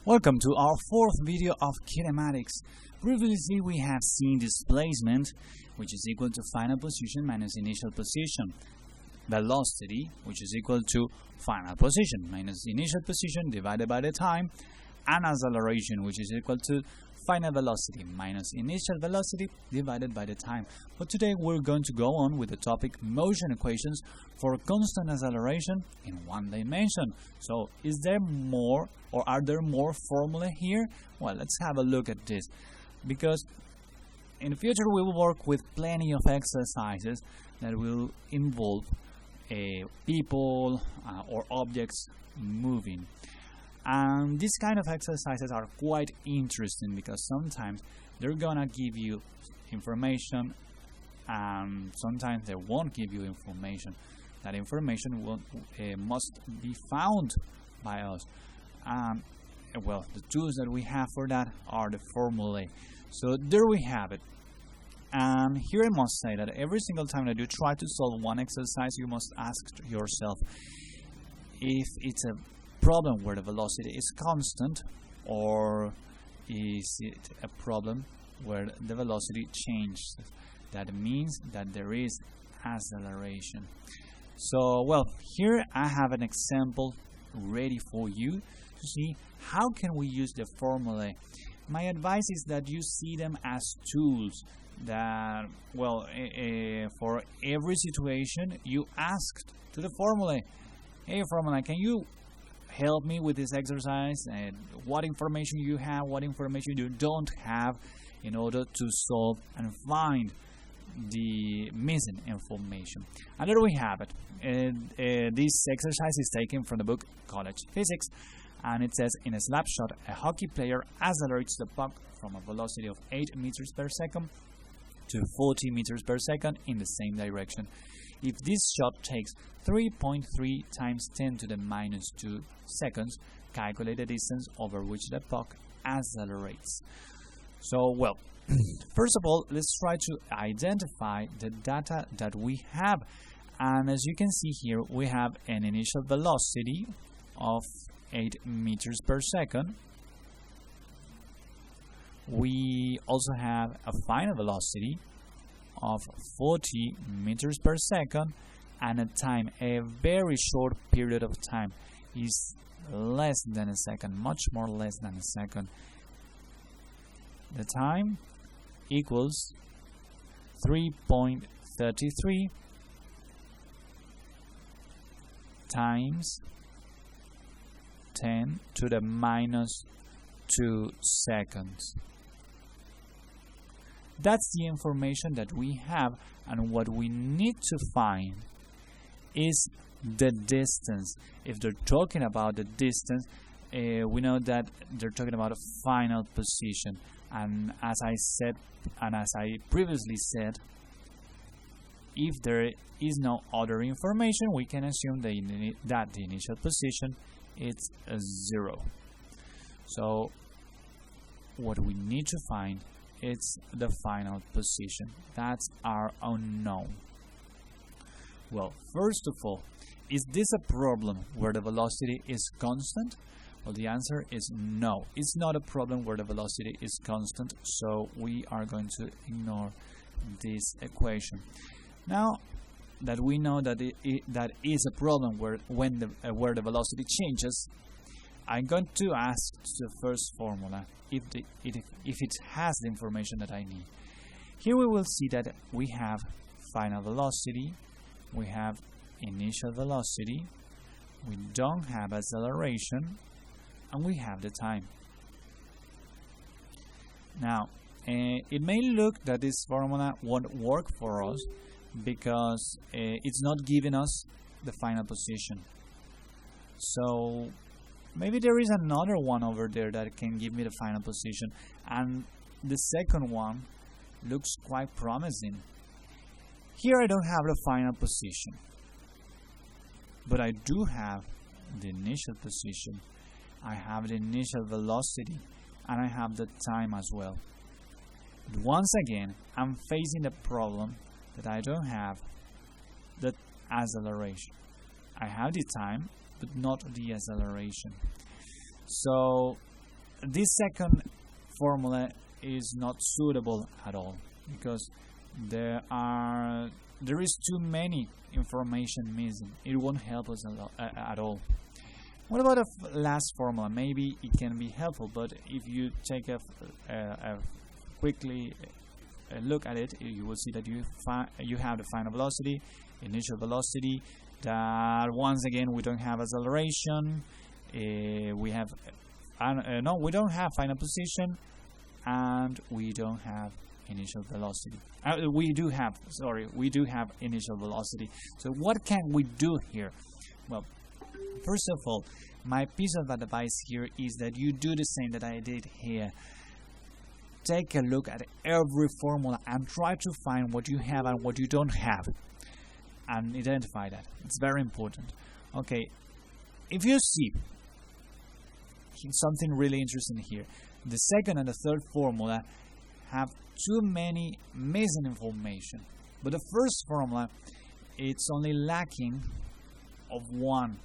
Welcome to our fourth video of kinematics. Previously we have seen displacement, which is equal to final position minus initial position. Velocity, which is equal to final position minus initial position divided by the time. And acceleration, which is equal to final velocity minus initial velocity divided by the time. But today we're going to go on with the topic motion equations for constant acceleration in one dimension. So is there more, or are there more formulae here? Well, let's have a look at this, because in the future we will work with plenty of exercises that will involve people or objects moving. And these kind of exercises are quite interesting because sometimes they're gonna give you information and sometimes they won't give you information. That information must be found by us. Well, the tools that we have for that are the formulae. So there we have it. And here I must say that every single time that you try to solve one exercise, you must ask yourself if it's a problem where the velocity is constant, or is it a problem where the velocity changes. That means that there is acceleration. So, well, here I have an example ready for you to see how can we use the formulae. My advice is that you see them as tools that, well, for every situation you ask to the formulae, hey formula, can you help me with this exercise, and what information you have, what information you don't have, in order to solve and find the missing information. And there we have it. This exercise is taken from the book College Physics, and it says, in a slap shot, a hockey player accelerates the puck from a velocity of 8 meters per second to 40 meters per second in the same direction. If this shot takes 3.3 times 10 to the minus 2 seconds, calculate the distance over which the puck accelerates. So, well, first of all, let's try to identify the data that we have. And as you can see here, we have an initial velocity of 8 meters per second. We also have a final velocity of 40 meters per second, and a time, a very short period of time, is less than a second, much more less than a second. The time equals 3.33 times 10 to the minus 2 seconds. That's the information that we have, and what we need to find is the distance. If they're talking about the distance, we know that they're talking about a final position. And as I said, and as I previously said, if there is no other information, we can assume that the initial position is 0. So what we need to find is the final position. That's our unknown. Well, first of all, is this a problem where the velocity is constant? Well, the answer is no. It's not a problem where the velocity is constant, so we are going to ignore this equation. Now that we know that that is a problem where the velocity changes, I'm going to ask the first formula if it has the information that I need. Here we will see that we have final velocity, we have initial velocity, we don't have acceleration, and we have the time. Now, it may look that this formula won't work for us because it's not giving us the final position. So maybe there is another one over there that can give me the final position, and the second one looks quite promising. Here I don't have the final position, but I do have the initial position. I have the initial velocity, and I have the time as well. But once again, I'm facing the problem that I don't have the acceleration. I have the time, but not the acceleration. So this second formula is not suitable at all because there is too many information missing. It won't help us at all. What about a last formula? Maybe it can be helpful, but if you take a quickly look at it, you will see that you have the final velocity, initial velocity. That once again we don't have acceleration. We have we don't have final position, and we don't have initial velocity. We do have initial velocity. So what can we do here? Well, first of all, my piece of advice here is that you do the same that I did here. Take a look at every formula and try to find what you have and what you don't have, and identify that. It's very important. Okay, if you see something really interesting here, the second and the third formula have too many missing information, but the first formula, it's only lacking of one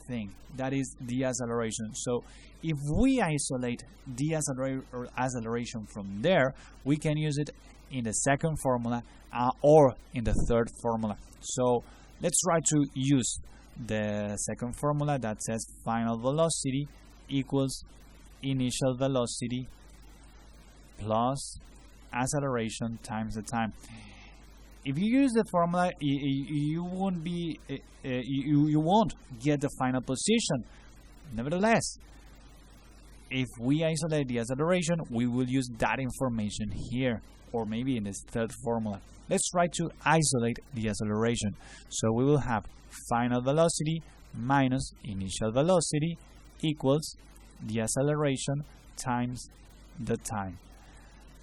thing, that is the acceleration. So if we isolate the acceleration from there, we can use it in the second formula or in the third formula. So let's try to use the second formula that says final velocity equals initial velocity plus acceleration times the time. If you use the formula, you won't get the final position. Nevertheless, if we isolate the acceleration, we will use that information here, or maybe in this third formula. Let's try to isolate the acceleration. So we will have final velocity minus initial velocity equals the acceleration times the time.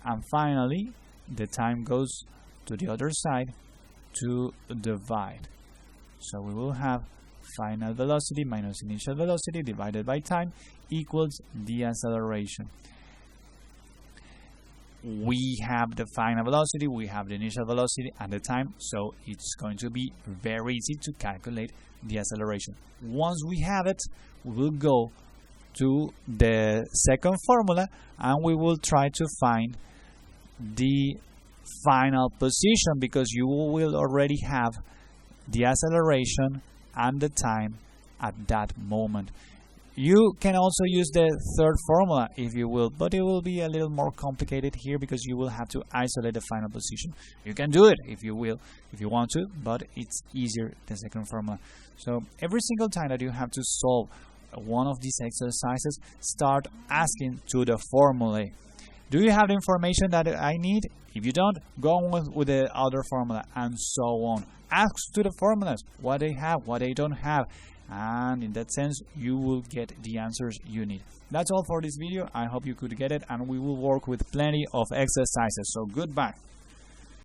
And finally, the time goes to the other side to divide. So we will have final velocity minus initial velocity divided by time equals the acceleration. We have the final velocity, we have the initial velocity and the time, so it's going to be very easy to calculate the acceleration. Once we have it, we will go to the second formula and we will try to find the final position, because you will already have the acceleration and the time at that moment. You can also use the third formula if you will, but it will be a little more complicated here because you will have to isolate the final position. You can do it if you want to, but it's easier the second formula. So every single time that you have to solve one of these exercises, start asking to the formulae. Do you have the information that I need? If you don't, go on with the other formula, and so on. Ask to the formulas what they have, what they don't have, and in that sense, you will get the answers you need. That's all for this video. I hope you could get it, and we will work with plenty of exercises. So goodbye.